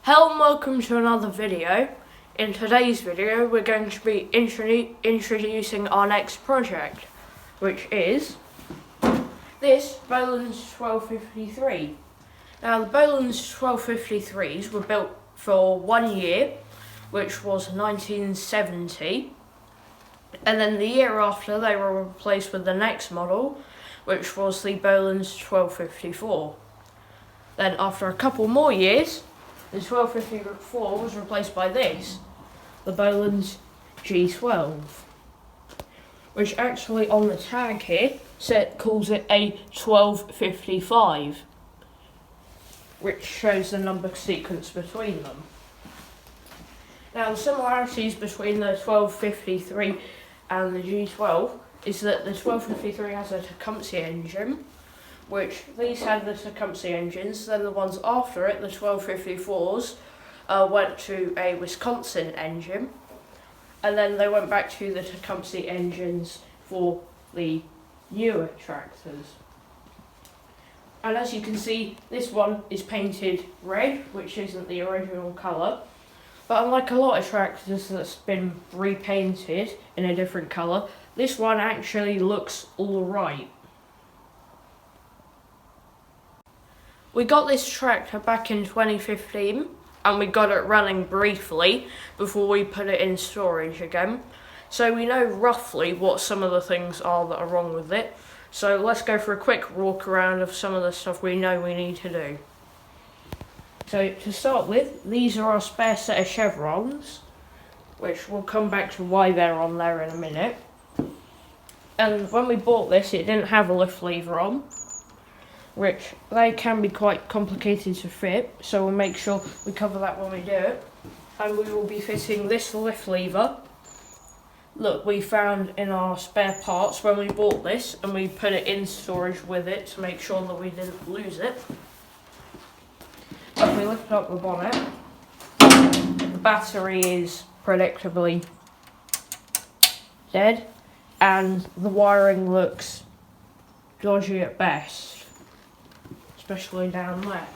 Hello and welcome to another video. In today's video we're going to be introducing our next project, which is this Bolens 1253. Now the Bolens 1253s were built for 1 year, which was 1970, and then the year after they were replaced with the next model, which was the Bolens 1254. Then after a couple more years, the 1254 was replaced by this, the Bolens G12, which actually on the tag here calls it a 1255, which shows the number sequence between them. Now the similarities between the 1253 and the G12 is that the 1253 has a Tecumseh engine, which these had the Tecumseh engines, then the ones after it, the 1254s, went to a Wisconsin engine, and then they went back to the Tecumseh engines for the newer tractors. And as you can see, this one is painted red, which isn't the original colour, but unlike a lot of tractors that's been repainted in a different colour, this one actually looks alright. We got this tractor back in 2015 and we got it running briefly before we put it in storage again. So we know roughly what some of the things are that are wrong with it. So let's go for a quick walk around of some of the stuff we know we need to do. So to start with, these are our spare set of chevrons, which we'll come back to why they're on there in a minute. And when we bought this, it didn't have a lift lever on, which they can be quite complicated to fit, so we'll make sure we cover that when we do it. And we will be fitting this lift lever. Look, we found in our spare parts when we bought this, and we put it in storage with it to make sure that we didn't lose it. If we lift up the bonnet, the battery is predictably dead, and the wiring looks dodgy at best, especially down there.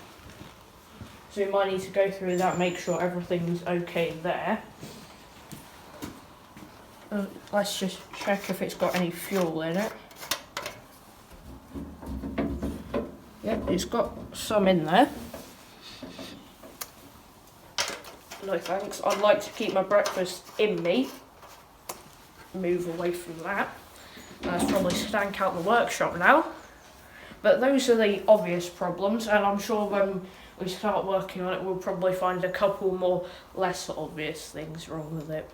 So we might need to go through that, make sure everything's okay there. Let's just check if it's got any fuel in it. Yep, it's got some in there. No thanks, I'd like to keep my breakfast in me. Move away from that. That's probably stank out in the workshop now. But those are the obvious problems, and I'm sure when we start working on it we'll probably find a couple more less obvious things wrong with it.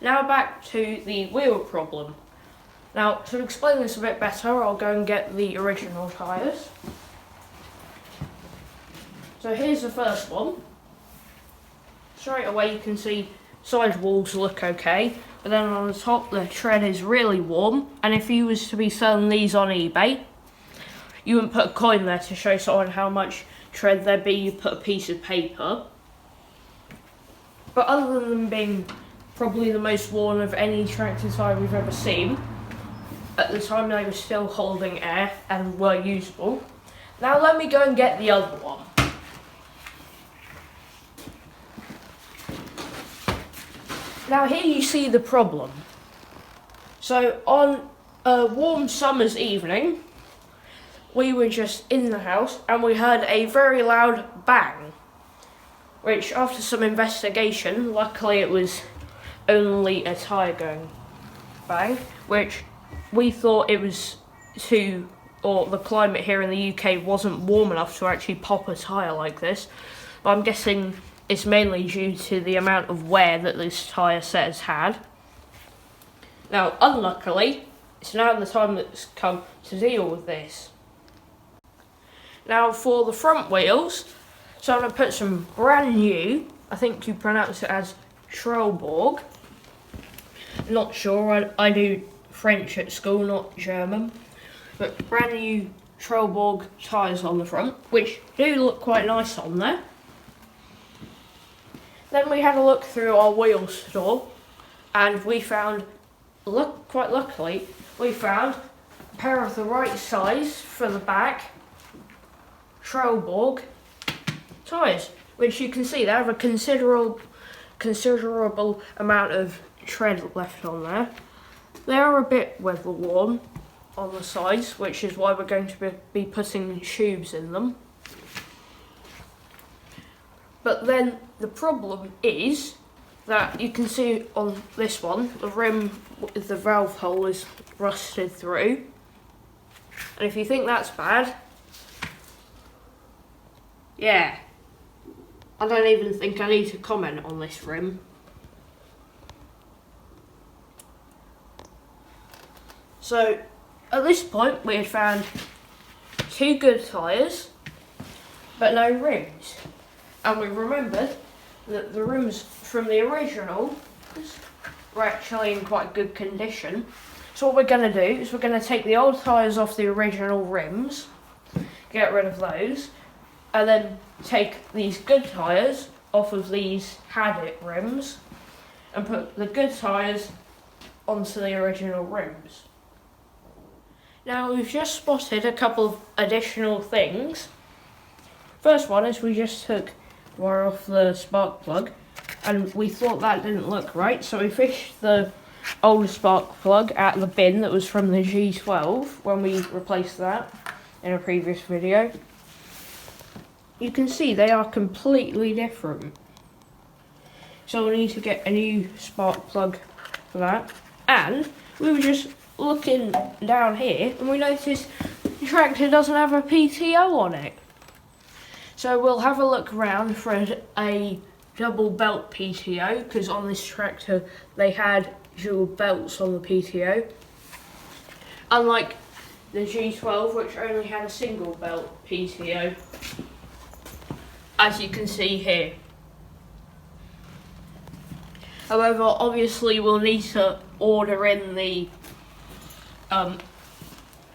Now back to the wheel problem. Now to explain this a bit better, I'll go and get the original tyres. So here's the first one. Straight away you can see side walls look okay, but then on the top the tread is really warm, and if you was to be selling these on eBay, you wouldn't put a coin there to show someone how much tread there'd be, you put a piece of paper. But other than them being probably the most worn of any tractor tyre we've ever seen, at the time they were still holding air and were usable. Now let me go and get the other one. Now here you see the problem. So on a warm summer's evening, we were just in the house and we heard a very loud bang, which after some investigation, luckily it was only a tyre going bang, which we thought it was the climate here in the UK wasn't warm enough to actually pop a tyre like this, but I'm guessing it's mainly due to the amount of wear that this tyre set has had. Now, unluckily, it's now the time that's come to deal with this. Now, for the front wheels, so I'm going to put some brand new, I think you pronounce it as Trelleborg. Not sure, I do French at school, not German. But brand new Trelleborg tyres on the front, which do look quite nice on there. Then we had a look through our wheel store, and we found, quite luckily, we found a pair of the right size for the back Trelleborg tyres, which you can see they have a considerable amount of tread left on there. They are a bit weather worn on the sides, which is why we're going to be putting tubes in them. But then the problem is that you can see on this one, the rim with the valve hole is rusted through. And if you think that's bad, yeah, I don't even think I need to comment on this rim. So at this point we had found 2 good tyres, but no rims. And we remembered that the rims from the original were actually in quite good condition. So what we're going to do is we're going to take the old tyres off the original rims, get rid of those, and then take these good tyres off of these had-it rims and put the good tyres onto the original rims. Now we've just spotted a couple of additional things. First one is we just took wire off the spark plug and we thought that didn't look right, so we fished the old spark plug out of the bin that was from the G12 when we replaced that in a previous video. You can see they are completely different, so we need to get a new spark plug for that. And we were just looking down here and we noticed the tractor doesn't have a PTO on it. So we'll have a look around for a double belt PTO, because on this tractor they had dual belts on the PTO, unlike the G12 which only had a single belt PTO, as you can see here. However, obviously we'll need to order in the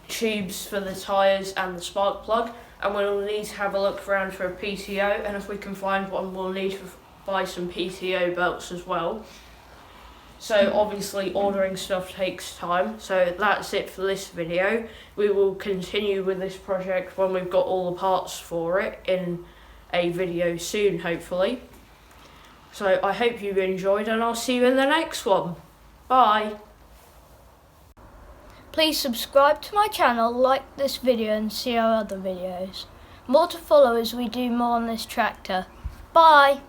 tubes for the tyres and the spark plug, and we'll need to have a look around for a PTO, and if we can find one we'll need to buy some PTO belts as well. So obviously ordering stuff takes time, so that's it for this video. We will continue with this project when we've got all the parts for it in a video soon, hopefully. So I hope you've enjoyed and I'll see you in the next one. Bye! Please subscribe to my channel, like this video and see our other videos. More to follow as we do more on this tractor. Bye!